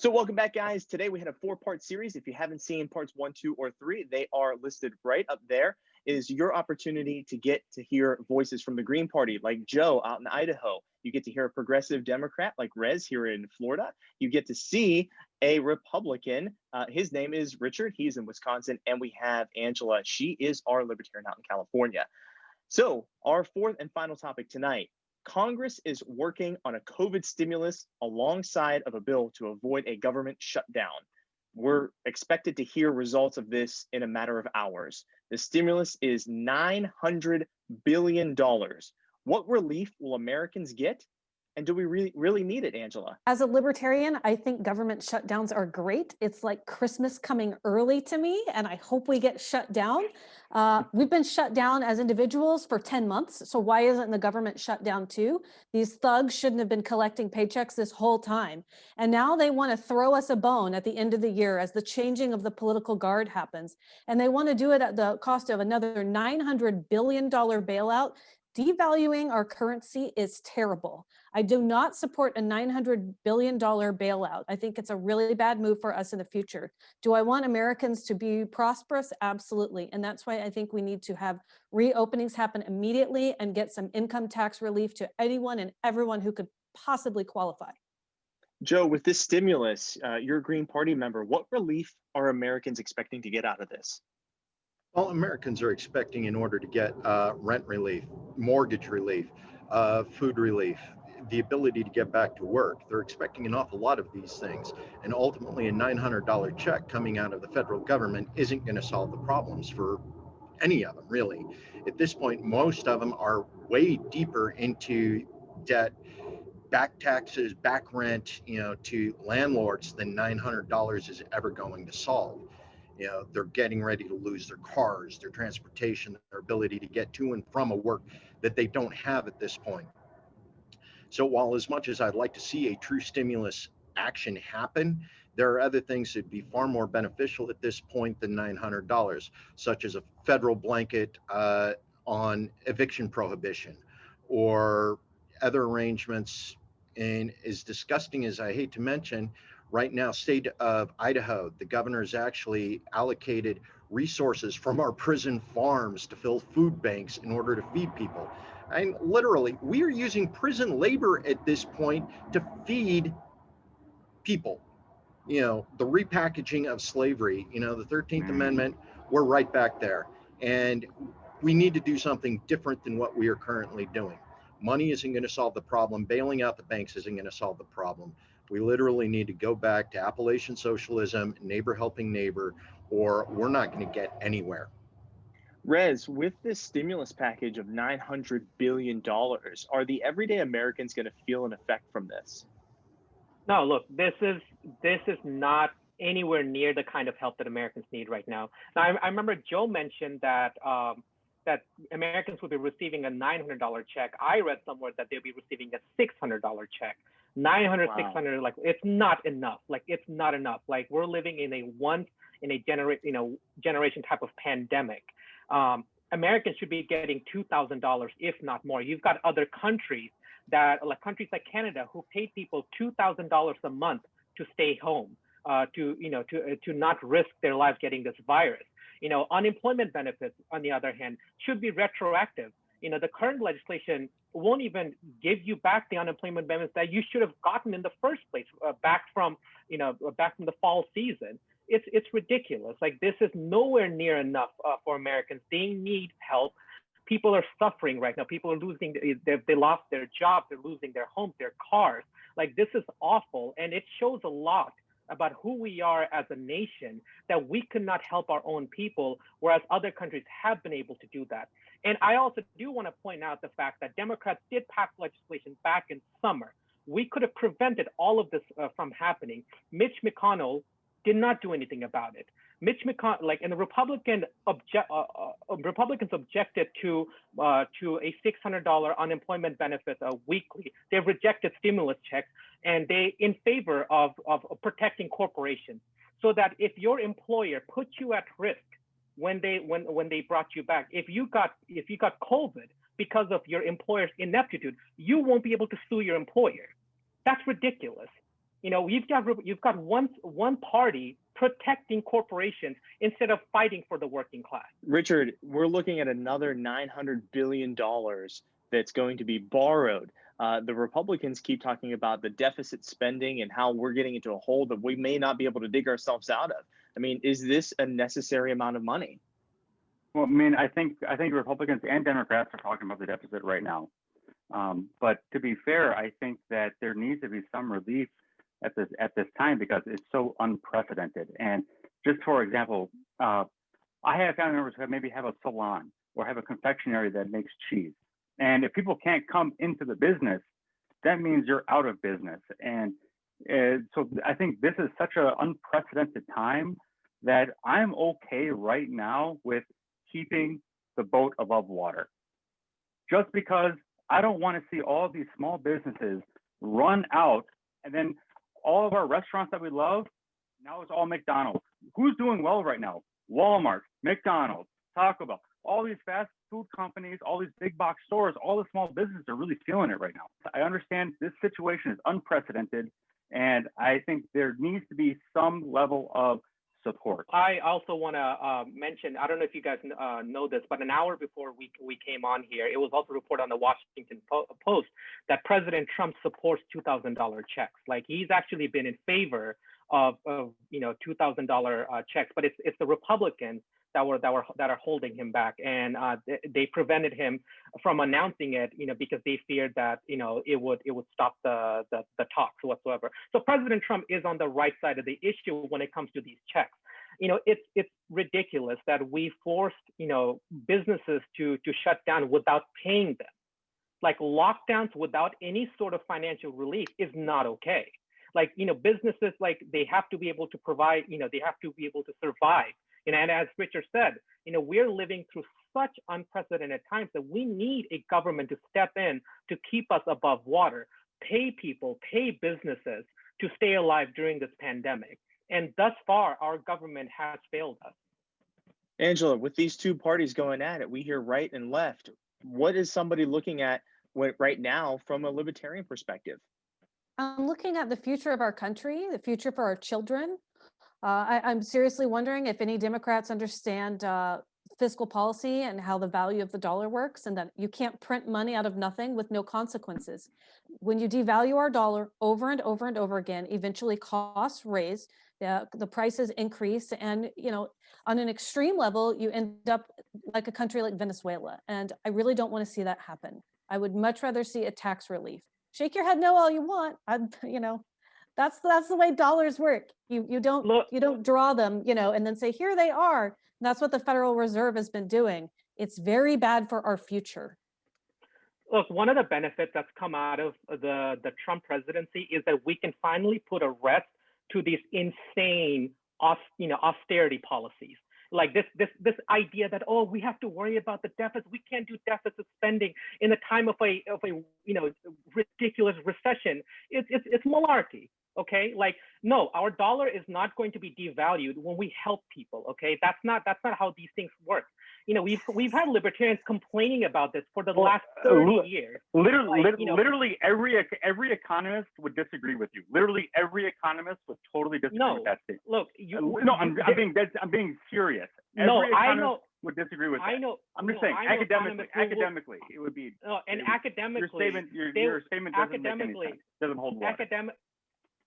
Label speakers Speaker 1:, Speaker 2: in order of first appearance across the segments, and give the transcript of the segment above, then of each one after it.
Speaker 1: So welcome back, guys. Today we had a four-part series. If you haven't seen parts 1, 2, or 3, they are listed right up there. It is your opportunity to get to hear voices from the Green Party, like Joe out in Idaho. You get to hear a progressive Democrat like Rez here in Florida. You get to see a Republican. His name is Richard. He's in Wisconsin. And we have Angela. She is our Libertarian out in California. So our fourth and final topic tonight. Congress is working on a COVID stimulus alongside of a bill to avoid a government shutdown. We're expected to hear results of this in a matter of hours. The stimulus is $900 billion. What relief will Americans get? And do we really need it, Angela?
Speaker 2: As a libertarian, I think government shutdowns are great. It's like Christmas coming early to me, and I hope we get shut down. We've been shut down as individuals for 10 months, so why isn't the government shut down too? These thugs shouldn't have been collecting paychecks this whole time. And now they want to throw us a bone at the end of the year as the changing of the political guard happens. And they want to do it at the cost of another $900 billion bailout. Devaluing our currency is terrible. I do not support a $900 billion bailout. I think it's a really bad move for us in the future. Do I want Americans to be prosperous? Absolutely. And that's why I think we need to have reopenings happen immediately and get some income tax relief to anyone and everyone who could possibly qualify.
Speaker 1: Joe, with this stimulus, you're a Green Party member. What relief are Americans expecting to get out of this?
Speaker 3: Well, Americans are expecting, in order to get rent relief, mortgage relief, food relief, the ability to get back to work, they're expecting an awful lot of these things. And ultimately, a $900 check coming out of the federal government isn't going to solve the problems for any of them, really. At this point, most of them are way deeper into debt, back taxes, back rent, to landlords than $900 is ever going to solve. They're getting ready to lose their cars, their transportation, their ability to get to and from a work that they don't have at this point. So while as much as I'd like to see a true stimulus action happen, there are other things that'd be far more beneficial at this point than $900, such as a federal blanket on eviction prohibition or other arrangements. And as disgusting as I hate to mention, right now, state of Idaho, the governor has actually allocated resources from our prison farms to fill food banks in order to feed people. And literally, we are using prison labor at this point to feed people. The repackaging of slavery, the 13th Amendment, we're right back there. And we need to do something different than what we are currently doing. Money isn't going to solve the problem. Bailing out the banks isn't going to solve the problem. We literally need to go back to Appalachian socialism, neighbor helping neighbor, or we're not going to get anywhere.
Speaker 1: Rez, with this stimulus package of $900 billion, are the everyday Americans going to feel an effect from this?
Speaker 4: No, look, this is not anywhere near the kind of help that Americans need right now. Now, I remember Joe mentioned that that Americans will be receiving a $900 check. I read somewhere that they'll be receiving a $600 check. 900, wow. 600, like it's not enough. Like it's not enough. Like we're living in a once in a generation type of pandemic. Americans should be getting $2,000, if not more. You've got other countries countries like Canada, who pay people $2,000 a month to stay home, to not risk their lives getting this virus. Unemployment benefits, on the other hand, should be retroactive. The current legislation won't even give you back the unemployment benefits that you should have gotten in the first place, back from the fall season. It's ridiculous. Like this is nowhere near enough for Americans. They need help. People are suffering right now. People are losing, they lost their jobs, they're losing their homes, their cars. Like this is awful. And it shows a lot about who we are as a nation, that we could not help our own people, whereas other countries have been able to do that. And I also do want to point out the fact that Democrats did pass legislation back in summer. We could have prevented all of this from happening. Mitch McConnell did not do anything about it. Mitch McConnell, and the Republicans objected to a $600 unemployment benefit weekly. They rejected stimulus checks, and they in favor of protecting corporations, so that if your employer puts you at risk when they brought you back, if you got COVID because of your employer's ineptitude, you won't be able to sue your employer. That's ridiculous. You know, you've got one party protecting corporations instead of fighting for the working class.
Speaker 1: Richard, we're looking at another $900 billion that's going to be borrowed. The Republicans keep talking about the deficit spending and how we're getting into a hole that we may not be able to dig ourselves out of. I mean, is this a necessary amount of money?
Speaker 5: Well, I mean, I think Republicans and Democrats are talking about the deficit right now. But to be fair, I think that there needs to be some relief at this time because it's so unprecedented. And just for example, I have family members who maybe have a salon or have a confectionery that makes cheese. And if people can't come into the business, that means you're out of business. And so I think this is such an unprecedented time that I'm okay right now with keeping the boat above water. Just because I don't want to see all these small businesses run out, and then all of our restaurants that we love, now it's all McDonald's. Who's doing well right now? Walmart, McDonald's, Taco Bell, all these fast food companies, all these big box stores, all the small businesses are really feeling it right now. I understand this situation is unprecedented, and I think there needs to be some level of support.
Speaker 4: I also want to mention, I don't know if you guys know this, but an hour before we came on here, it was also reported on the Washington Post that President Trump supports $2,000 checks. Like, he's actually been in favor of $2,000 checks, but it's the Republicans that are holding him back, and they prevented him from announcing it, because they feared that it would stop the talks whatsoever. So President Trump is on the right side of the issue when it comes to these checks. It's ridiculous that we forced businesses to shut down without paying them. Like, lockdowns without any sort of financial relief is not okay. Like, businesses, like, they have to be able to provide, they have to be able to survive. And as Richard said, we're living through such unprecedented times that we need a government to step in to keep us above water, pay people, pay businesses to stay alive during this pandemic. And thus far, our government has failed us.
Speaker 1: Angela, with these two parties going at it, we hear right and left. What is somebody looking at right now from a libertarian perspective?
Speaker 2: I'm looking at the future of our country, the future for our children. I'm seriously wondering if any Democrats understand fiscal policy and how the value of the dollar works, and that you can't print money out of nothing with no consequences. When you devalue our dollar over and over and over again, eventually costs raise, the prices increase, and on an extreme level, you end up like a country like Venezuela. And I really don't want to see that happen. I would much rather see a tax relief. Shake your head no all you want. That's the way dollars work. You don't draw them, and then say, here they are. That's what the Federal Reserve has been doing. It's very bad for our future.
Speaker 4: Look, one of the benefits that's come out of the Trump presidency is that we can finally put a rest to these insane, austerity policies. Like this idea that, oh, we have to worry about the deficit. We can't do deficit spending in the time of a ridiculous recession. It's malarkey. Okay, like, no, our dollar is not going to be devalued when we help people. Okay, that's not how these things work. We've had libertarians complaining about this for the last 30 years.
Speaker 5: Literally every economist would disagree with you. Literally every economist would totally disagree with that statement.
Speaker 4: Look,
Speaker 5: I'm being serious.
Speaker 4: I know.
Speaker 5: Would disagree with that.
Speaker 4: I know.
Speaker 5: I'm just saying, academically, it would be.
Speaker 4: Academically,
Speaker 5: your statement doesn't make any sense. Doesn't hold water.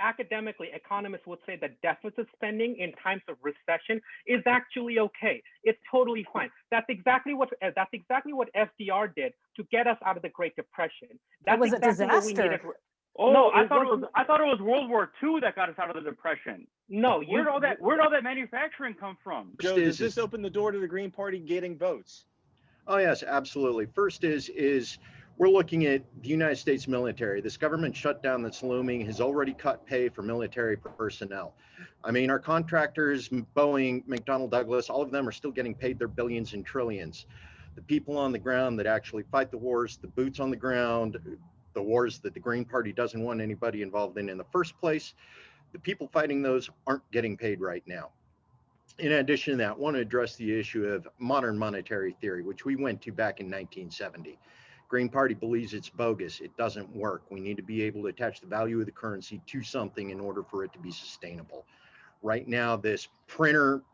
Speaker 4: Academically, economists would say that deficit spending in times of recession is actually okay. It's totally fine. That's exactly what FDR did to get us out of the Great Depression. That was
Speaker 2: exactly a disaster.
Speaker 5: No, I thought it was World War II that got us out of the Depression.
Speaker 4: No,
Speaker 5: where'd all that manufacturing come from?
Speaker 1: Joe, does this open the door to the Green Party getting votes?
Speaker 3: Oh yes, absolutely. First is we're looking at the United States military. This government shutdown that's looming has already cut pay for military personnel. I mean, our contractors, Boeing, McDonnell Douglas, all of them are still getting paid their billions and trillions. The people on the ground that actually fight the wars, the boots on the ground, the wars that the Green Party doesn't want anybody involved in the first place, the people fighting those aren't getting paid right now. In addition to that, I want to address the issue of modern monetary theory, which we went to back in 1970. Green Party believes it's bogus. It doesn't work. We need to be able to attach the value of the currency to something in order for it to be sustainable. Right now, this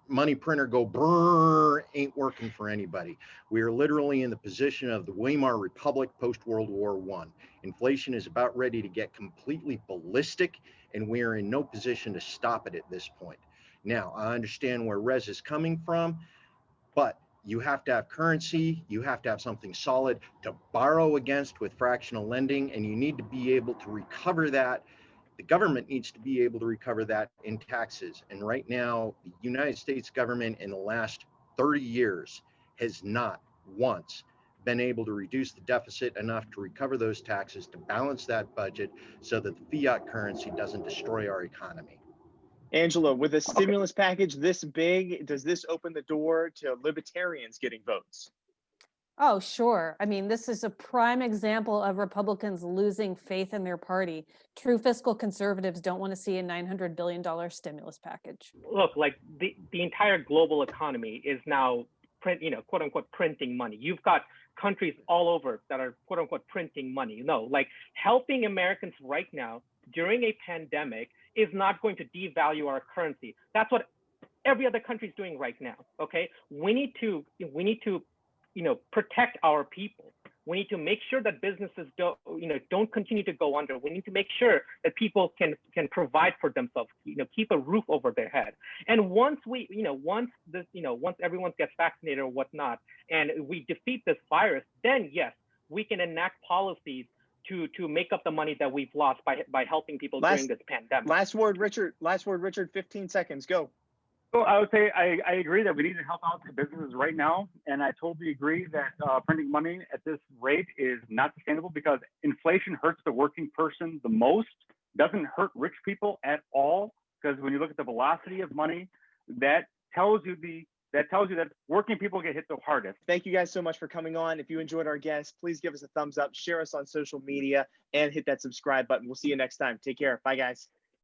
Speaker 3: money printer go brrr ain't working for anybody. We are literally in the position of the Weimar Republic post-World War I. Inflation is about ready to get completely ballistic, and we are in no position to stop it at this point. Now, I understand where Rez is coming from, but you have to have currency, you have to have something solid to borrow against with fractional lending, and you need to be able to recover that. The government needs to be able to recover that in taxes. And right now, the United States government in the last 30 years has not once been able to reduce the deficit enough to recover those taxes, to balance that budget so that the fiat currency doesn't destroy our economy.
Speaker 1: Angela, with a stimulus package this big, does this open the door to libertarians getting votes?
Speaker 2: Oh, sure. I mean, this is a prime example of Republicans losing faith in their party. True fiscal conservatives don't want to see a $900 billion stimulus package.
Speaker 4: Look, like the entire global economy is now quote unquote printing money. You've got countries all over that are quote unquote printing money. No, like helping Americans right now during a pandemic is not going to devalue our currency. That's what every other country is doing right now. Okay, we need to protect our people. We need to make sure that businesses don't continue to go under. We need to make sure that people can provide for themselves, keep a roof over their head. And once once everyone gets vaccinated or whatnot, and we defeat this virus, then yes, we can enact policies to make up the money that we've lost by helping people during this pandemic.
Speaker 1: Last word, Richard. 15 seconds, go.
Speaker 5: So I would say I agree that we need to help out the businesses right now. And I totally agree that printing money at this rate is not sustainable because inflation hurts the working person the most, doesn't hurt rich people at all. Because when you look at the velocity of money, that tells you that working people get hit the hardest.
Speaker 1: Thank you guys so much for coming on. If you enjoyed our guest, please give us a thumbs up, share us on social media, and hit that subscribe button. We'll see you next time. Take care. Bye, guys.